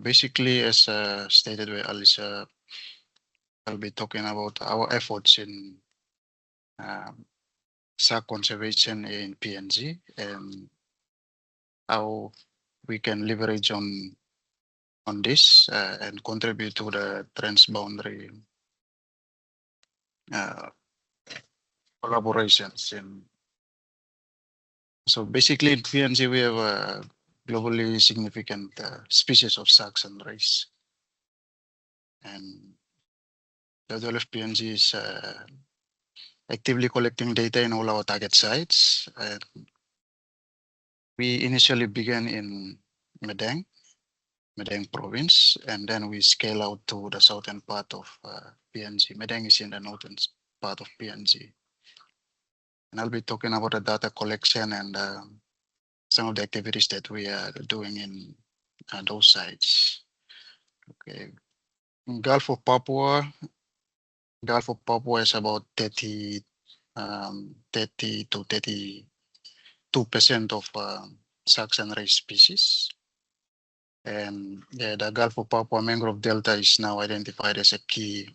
Basically, as stated by Alicia, I'll be talking about our efforts in shark conservation in PNG and how we can leverage on this and contribute to the transboundary collaborations. So basically in PNG we have a globally significant species of sharks and rays, and WWF PNG is actively collecting data in all our target sites. We initially began in Medang province, and then we scale out to the southern part of PNG. Medang is in the northern part of PNG. And I'll be talking about the data collection and some of the activities that we are doing in those sites. Okay. In Gulf of Papua is about 30 to 32% of sharks and ray species. And the Gulf of Papua mangrove delta is now identified as a key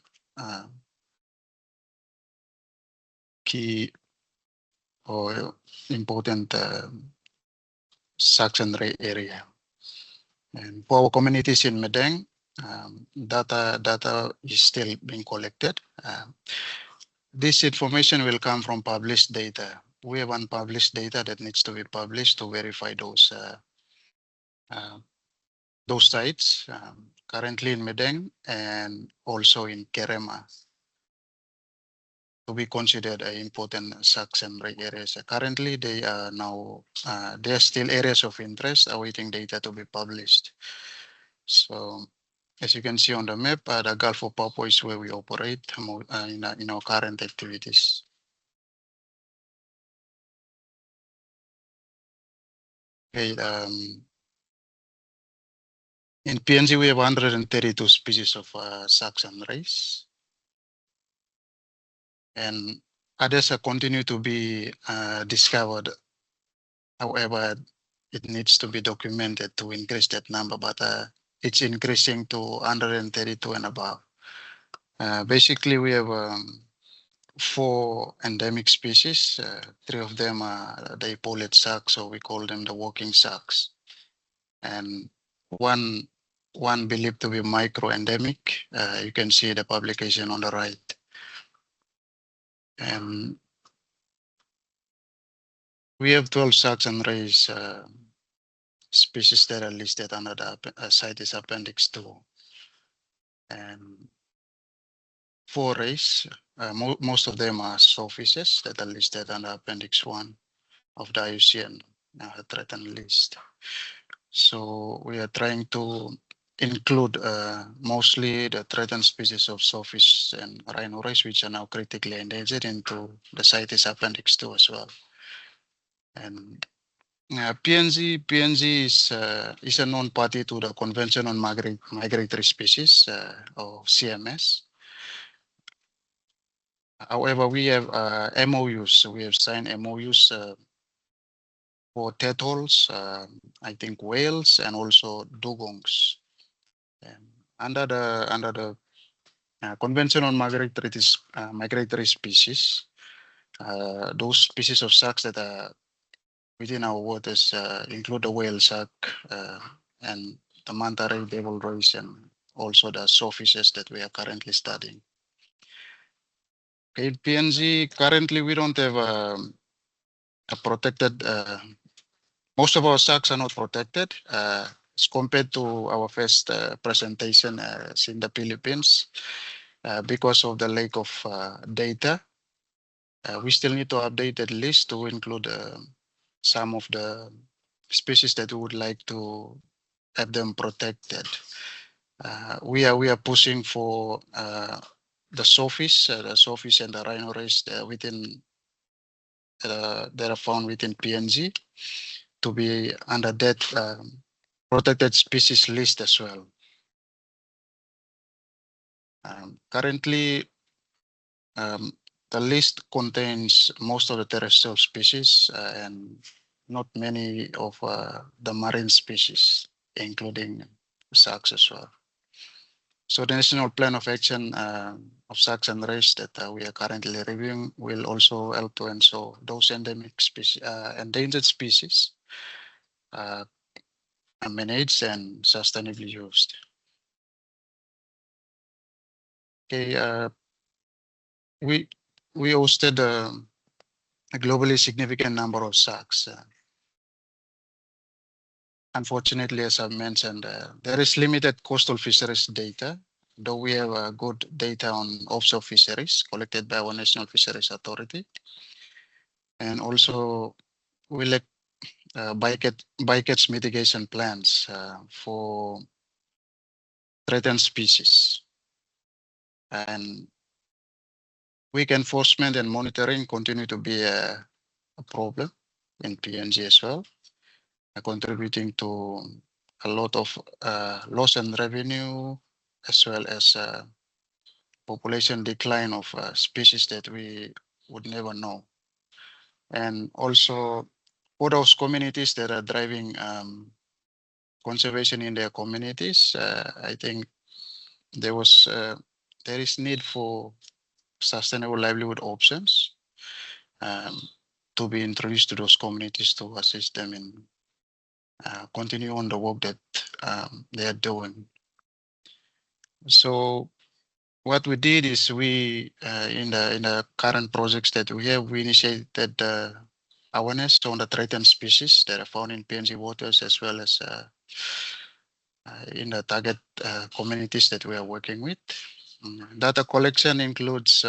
or important sharks and ray area. And for our communities in Medang, data is still being collected. This information will come from published data. We have unpublished data that needs to be published to verify those sites currently in Medang and also in Kerema to be considered important sharks and ray areas. Currently, they are still areas of interest awaiting data to be published. So, as you can see on the map, the Gulf of Papua is where we operate in our current activities. Okay, in PNG, we have 132 species of sharks and rays. And others continue to be discovered. However, it needs to be documented to increase that number, but it's increasing to 132 and above. Basically, we have 4 endemic species. 3 of them are the epaulet sharks, so we call them the walking sharks. And one believed to be micro-endemic. You can see the publication on the right. And we have 12 sharks and rays species that are listed under the CITES Appendix 2. And 4 rays, most of them are sawfishes that are listed under Appendix 1 of the IUCN threatened list. So we are trying to include mostly the threatened species of sawfish and rhino rays, which are now critically endangered, into the CITES Appendix 2 as well. And PNG is a non-party to the Convention on Migratory Species, or CMS. However, we have MOUs. We have signed MOUs for turtles, I think whales, and also dugongs. And under the Convention on Migratory Species, those species of sharks that are within our waters include the whale shark and the manta ray, devil rays, and also the sawfishes that we are currently studying. Okay, in PNG, currently we don't have a protected, most of our sharks are not protected as compared to our first presentation in the Philippines because of the lack of data. We still need to update that list to include some of the species that we would like to have them protected. We are pushing for the sawfish and the rhino rays that are found within PNG to be under that protected species list as well. Currently, the list contains most of the terrestrial species and not many of the marine species, including SACs as well. So the National Plan of Action of SACs and race that we are currently reviewing will also help to ensure those endemic species, endangered species are managed and sustainably used. Okay, we hosted a globally significant number of SACs. Unfortunately, as I mentioned, there is limited coastal fisheries data, though we have good data on offshore fisheries collected by our National Fisheries Authority. And also, we like bycatch mitigation plans for threatened species. And weak enforcement and monitoring continue to be a problem in PNG as well, contributing to a lot of loss in revenue, as well as population decline of species that we would never know. And also for those communities that are driving conservation in their communities, I think there is need for sustainable livelihood options to be introduced to those communities to assist them in continue on the work that they are doing. So what we did is we in the current projects that we have, we initiated awareness on the threatened species that are found in PNG waters, as well as in the target communities that we are working with. Data collection includes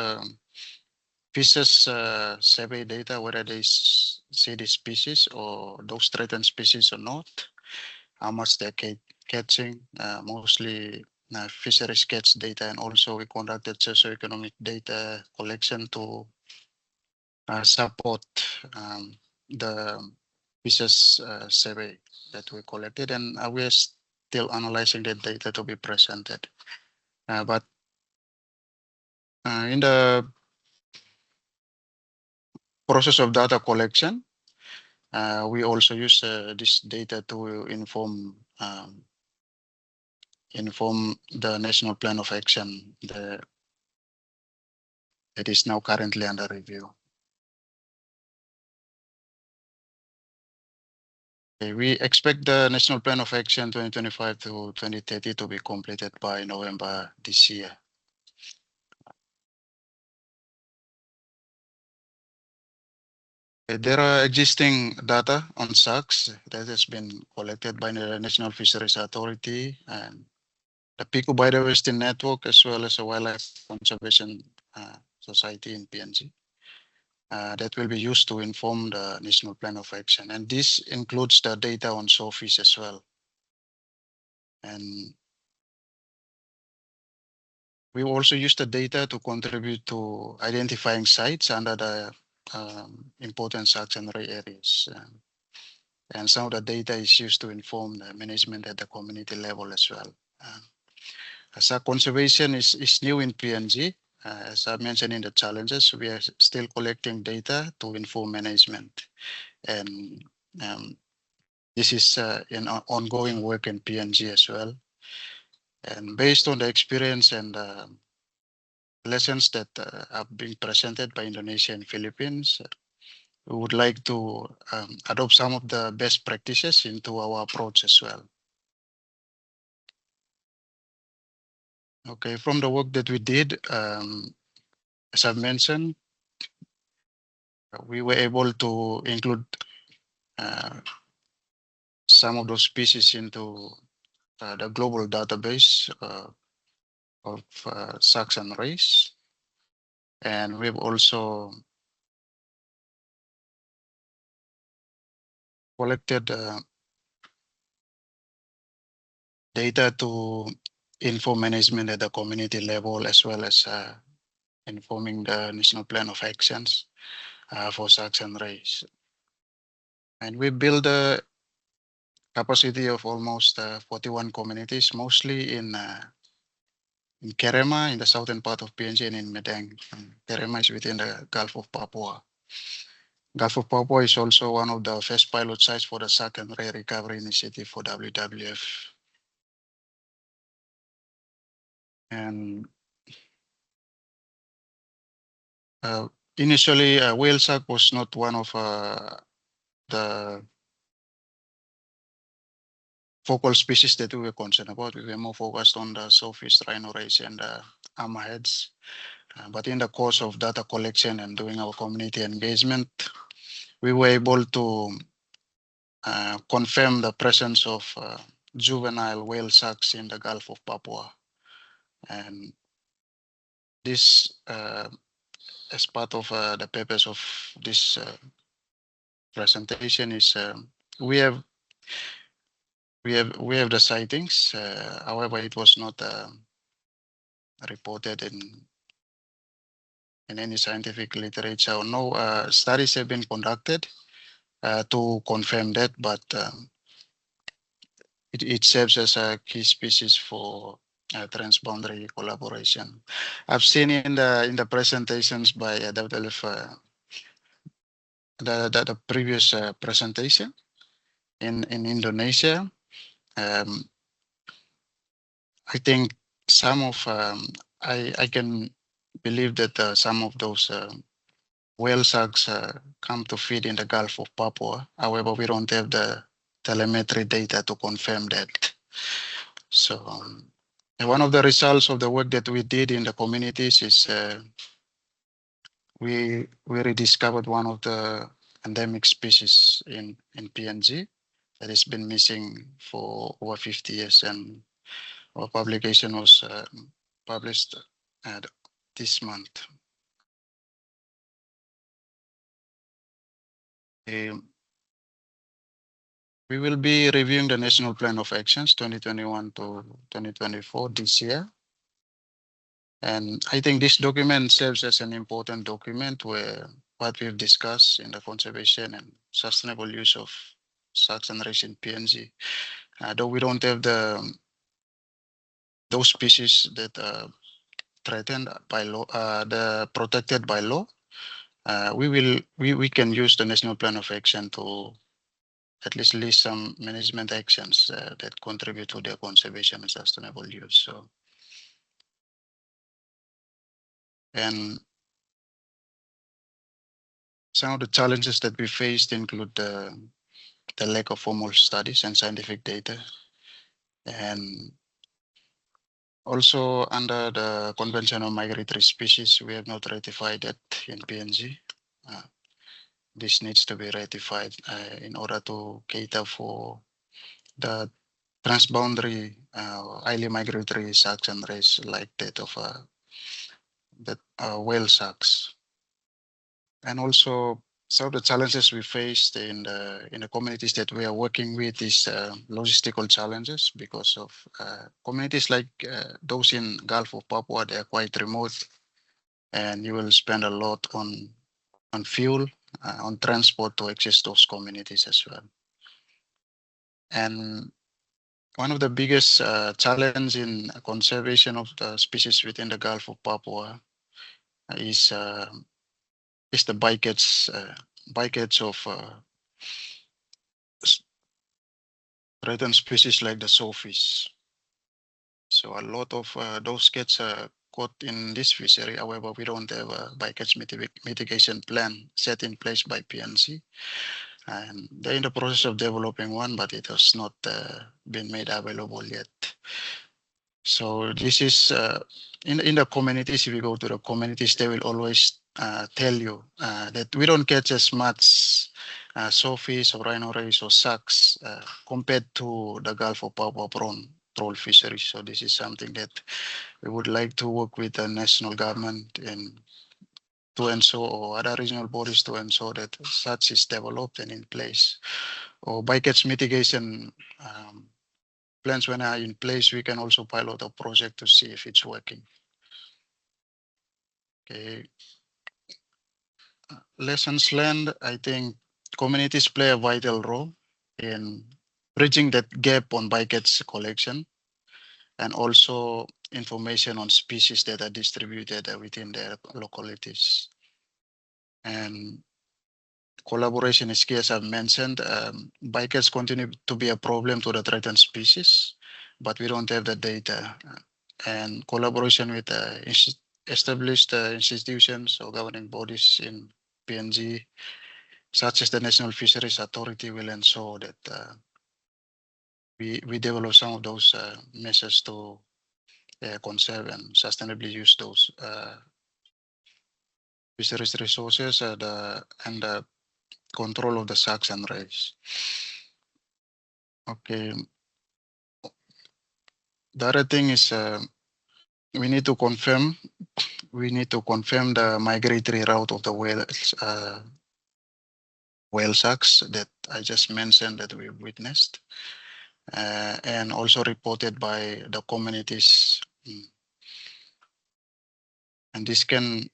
fishes survey data, whether they see the species or those threatened species or not, how much they're catching, mostly fisheries catch data, and also we conducted socioeconomic data collection to support the fishes survey that we collected, and we are still analyzing the data to be presented. But in the process of data collection, we also use this data to inform the National Plan of Action that is now currently under review. Okay, we expect the National Plan of Action 2025 to 2030 to be completed by November this year. There are existing data on SACs that has been collected by the National Fisheries Authority and the Pico Biodiversity Network, as well as a Wildlife Conservation Society in PNG. That will be used to inform the National Plan of Action. And this includes the data on shellfish as well. And we also use the data to contribute to identifying sites under the important SACs and ray areas. And some of the data is used to inform the management at the community level as well. SAC conservation is new in PNG. As I mentioned in the challenges, we are still collecting data to inform management. And this is an ongoing work in PNG as well. And based on the experience and lessons that are being presented by Indonesia and Philippines, we would like to adopt some of the best practices into our approach as well. Okay, from the work that we did, as I've mentioned, we were able to include some of those species into the global database of SACs and rays. And we've also collected data to inform management at the community level, as well as informing the National Plan of Actions for SACs and rays. And we build a capacity of almost 41 communities, mostly in Kerema, in the southern part of PNG, and in Medang. Kerema is within the Gulf of Papua. Gulf of Papua is also one of the first pilot sites for the SAC and ray recovery initiative for WWF. And initially, whale shark was not one of the focal species that we were concerned about. We were more focused on the southeast rhino rays and hammerheads. But in the course of data collection and doing our community engagement, we were able to confirm the presence of juvenile whale sharks in the Gulf of Papua. And this, as part of the purpose of this presentation, is we have the sightings. However, it was not reported in any scientific literature. No studies have been conducted to confirm that, but it serves as a key species for transboundary collaboration. I've seen in the presentations by WWF the previous presentation in Indonesia. I think some of I can believe that some of those whale sharks come to feed in the Gulf of Papua. However, we don't have the telemetry data to confirm that. So one of the results of the work that we did in the communities is we rediscovered one of the endemic species in PNG that has been missing for over 50 years, and our publication was published this month. We will be reviewing the National Plan of Actions 2021 to 2024 this year. And I think this document serves as an important document where what we've discussed in the conservation and sustainable use of sharks and rays in PNG. Though we don't have those species that are threatened by law, the protected by law, we can use the National Plan of Action to at least list some management actions that contribute to their conservation and sustainable use. So, and some of the challenges that we faced include the lack of formal studies and scientific data, and also under the Convention on Migratory Species, we have not ratified that in PNG. This needs to be ratified in order to cater for the transboundary highly migratory sharks and rays like that of whale sharks. And also some of the challenges we faced in the communities that we are working with is logistical challenges, because of communities like those in Gulf of Papua. They are quite remote, and you will spend a lot on fuel, on transport to access those communities as well. And one of the biggest challenge in conservation of the species within the Gulf of Papua is the bycatch of threatened species like the sawfish. So a lot of those cats are caught in this fishery. However, we don't have a bycatch mitigation plan set in place by PNG. And they're in the process of developing one, but it has not been made available yet. So this is in the communities. If you go to the communities, they will always tell you that we don't catch as much sawfish or rhino rays or sharks compared to the Gulf of Papua prawn troll fisheries. So this is something that we would like to work with the national government and to ensure, or other regional bodies to ensure that such is developed and in place. Or bycatch mitigation plans, when are in place, we can also pilot a project to see if it's working. Okay. Lessons learned, I think communities play a vital role in bridging that gap on bycatch collection, and also information on species that are distributed within their localities. And collaboration is key, as I've mentioned. Bycatch continue to be a problem to the threatened species, but we don't have the data. and collaboration with established institutions or governing bodies in PNG, such as the National Fisheries Authority, will ensure that we develop some of those measures to conserve and sustainably use those fisheries resources and the control of the sharks and rays. Okay. The other thing is we need to confirm the migratory route of the whale sharks that I just mentioned that we witnessed, and also reported by the communities. And this can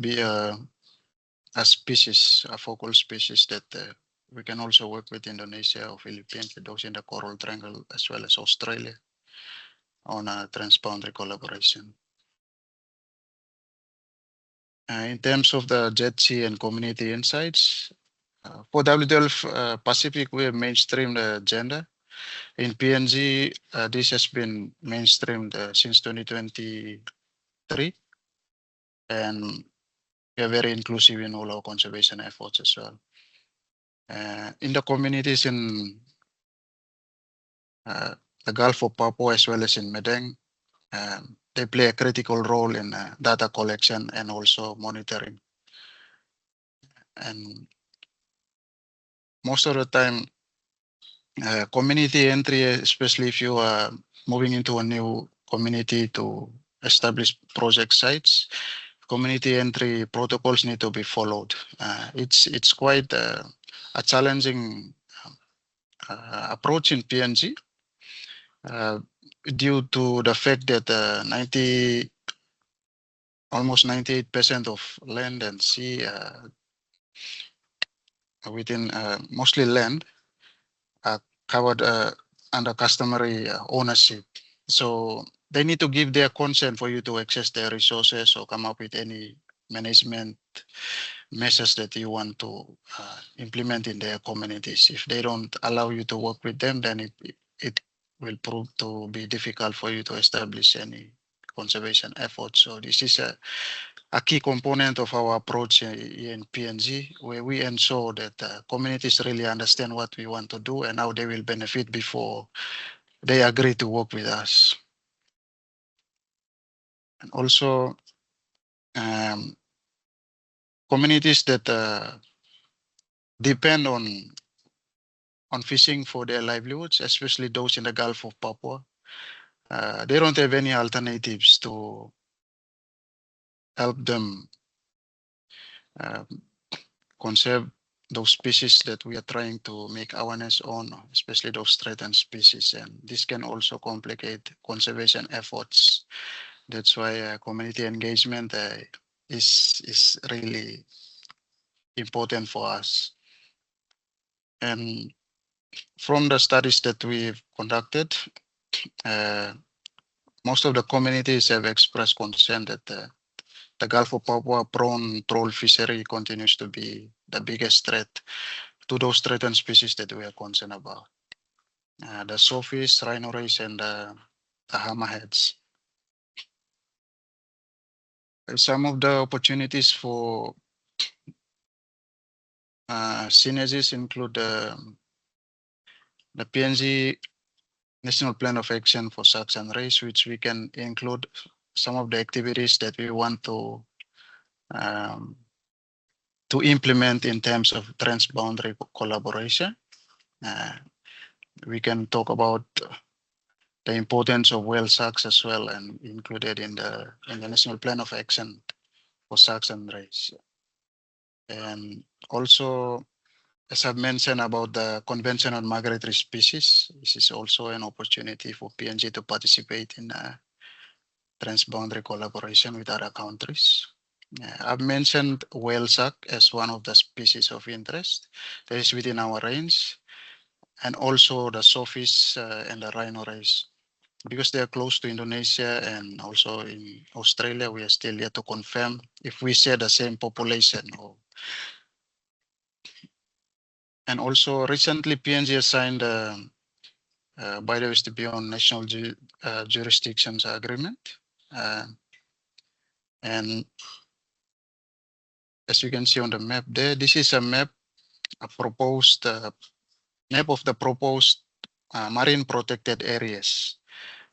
be a species, a focal species that we can also work with Indonesia or Philippines, those in the Coral Triangle, as well as Australia, on a transboundary collaboration. In terms of the JETC and community insights, for WWF Pacific, we have mainstreamed the gender. In PNG, this has been mainstreamed since 2023, and we are very inclusive in all our conservation efforts as well. In the communities in the Gulf of Papua as well as in Medang, they play a critical role in data collection and also monitoring. And most of the time, community entry, especially if you are moving into a new community to establish project sites, community entry protocols need to be followed. It's quite a challenging approach in PNG due to the fact that almost 98% of land and sea within mostly land are covered under customary ownership. So they need to give their consent for you to access their resources or come up with any management measures that you want to implement in their communities. If they don't allow you to work with them, then it will prove to be difficult for you to establish any conservation efforts. So this is a key component of our approach in PNG, where we ensure that communities really understand what we want to do and how they will benefit before they agree to work with us. And also, communities that depend on fishing for their livelihoods, especially those in the Gulf of Papua, they don't have any alternatives to help them conserve those species that we are trying to make awareness on, especially those threatened species. And this can also complicate conservation efforts. That's why community engagement is really important for us. And from the studies that we've conducted, most of the communities have expressed concern that the Gulf of Papua prawn troll fishery continues to be the biggest threat to those threatened species that we are concerned about. The sawfish, rhino rays, and the hammerheads. Some of the opportunities for synergies include the PNG National Plan of Action for Sharks and Rays, which we can include some of the activities that we want to implement in terms of transboundary collaboration. We can talk about the importance of whale sharks as well, and included in the National Plan of Action for Sharks and Rays. And also, as I've mentioned about the Convention on Migratory Species, this is also an opportunity for PNG to participate in transboundary collaboration with other countries. I've mentioned whale shark as one of the species of interest that is within our range, and also the sawfish and the rhino rays. Because they are close to Indonesia and also in Australia, we are still yet to confirm if we share the same population. And also recently PNG has signed Biodiversity Beyond National Jurisdictions Agreement. And as you can see on the map there, this is a map, a proposed map of the proposed marine protected areas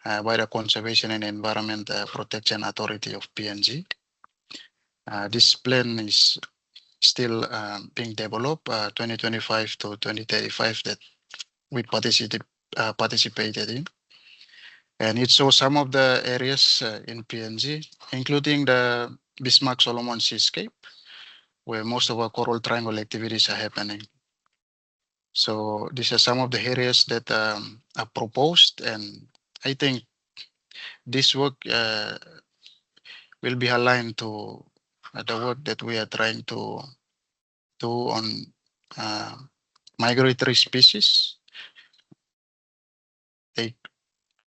by the Conservation and Environment Protection Authority of PNG. This plan is still being developed, 2025 to 2035, that we participated in. And it shows some of the areas in PNG, including the Bismarck Solomon Seascape, where most of our coral triangle activities are happening. So these are some of the areas that are proposed, and I think this work will be aligned to the work that we are trying to do on migratory species.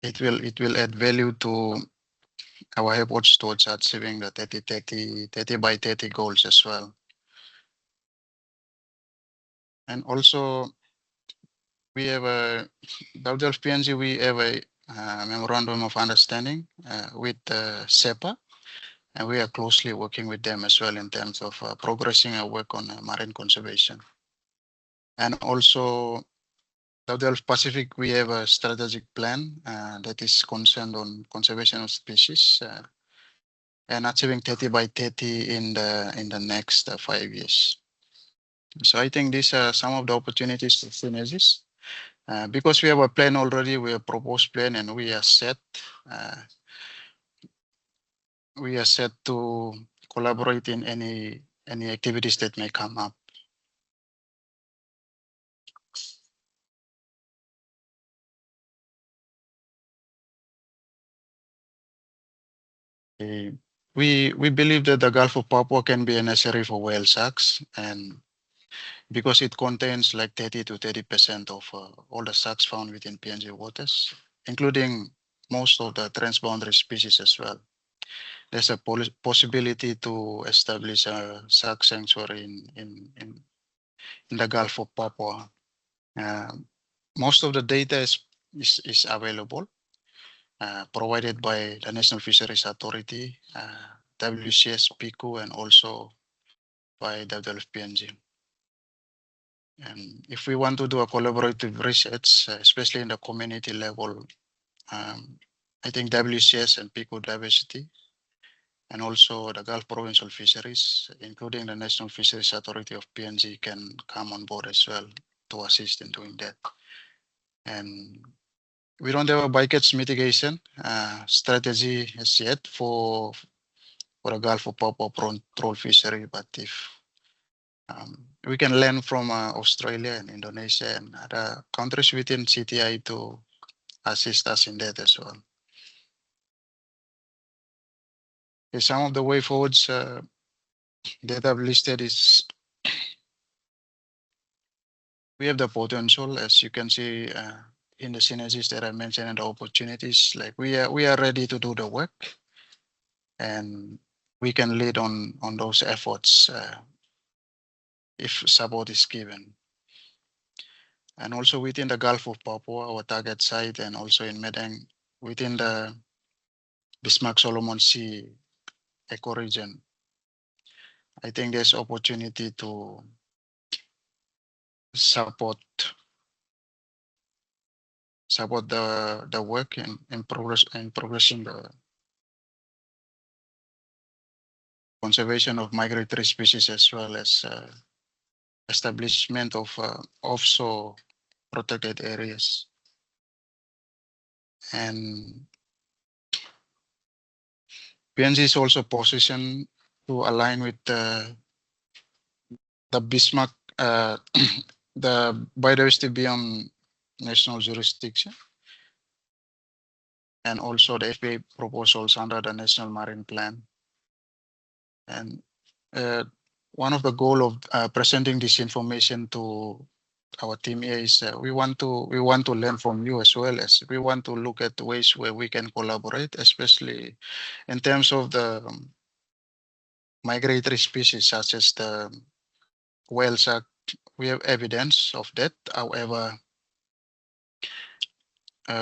It will add value to our efforts towards achieving the 30 by 30 goals as well. And also, we have a WWF PNG, we have a memorandum of understanding with SEPA, and we are closely working with them as well in terms of progressing our work on marine conservation. And also, WWF Pacific, we have a strategic plan that is concerned on conservation of species and achieving 30 by 30 in the next 5 years. So I think these are some of the opportunities to synergies. Because we have a plan already, we have proposed plan, and we are set to collaborate in any activities that may come up. We believe that the Gulf of Papua can be a nursery for whale sharks, and because it contains like 30 to 30% of all the sharks found within PNG waters, including most of the transboundary species as well. There's a possibility to establish a shark sanctuary in the Gulf of Papua. Most of the data is available, provided by the National Fisheries Authority, WCS, PICU, and also by WWF PNG. And if we want to do a collaborative research, especially in the community level, I think WCS and PICU diversity, and also the Gulf Provincial Fisheries, including the National Fisheries Authority of PNG, can come on board as well to assist in doing that. And we don't have a bycatch mitigation strategy as yet for the Gulf of Papua troll fishery, but if we can learn from Australia and Indonesia and other countries within CTI to assist us in that as well. Okay, some of the way forwards that I've listed is we have the potential, as you can see in the synergies that I mentioned and the opportunities. Like we are ready to do the work, and we can lead on those efforts if support is given. And also within the Gulf of Papua, our target site, and also in Medang, within the Bismarck Solomon Sea ecoregion, I think there's opportunity to support the work in progressing the conservation of migratory species, as well as establishment of offshore protected areas. And PNG is also positioned to align with the Bismarck, the biodiversity beyond national jurisdiction, and also the FBA proposals under the National Marine Plan. And one of the goal of presenting this information to our team here is we want to learn from you, as well as we want to look at ways where we can collaborate, especially in terms of the migratory species such as the whale shark. We have evidence of that. However,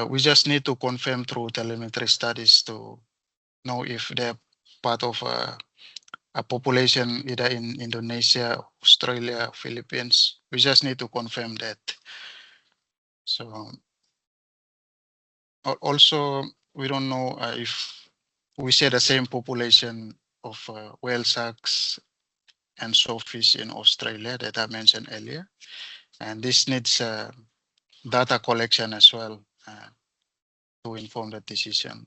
We just need to confirm through telemetry studies to know if they're part of a population either in Indonesia, Australia, Philippines. We just need to confirm that. So also, we don't know if we share the same population of whale sharks and sawfish in Australia that I mentioned earlier. And this needs data collection as well to inform the decision.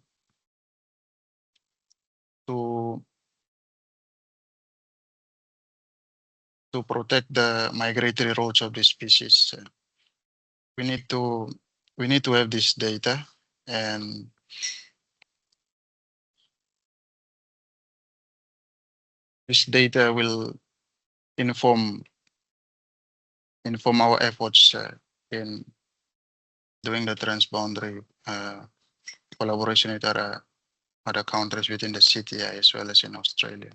To protect the migratory routes of the species, we need to have this data, and this data will inform our efforts in doing the transboundary collaboration with other countries within the CTI as well as in Australia.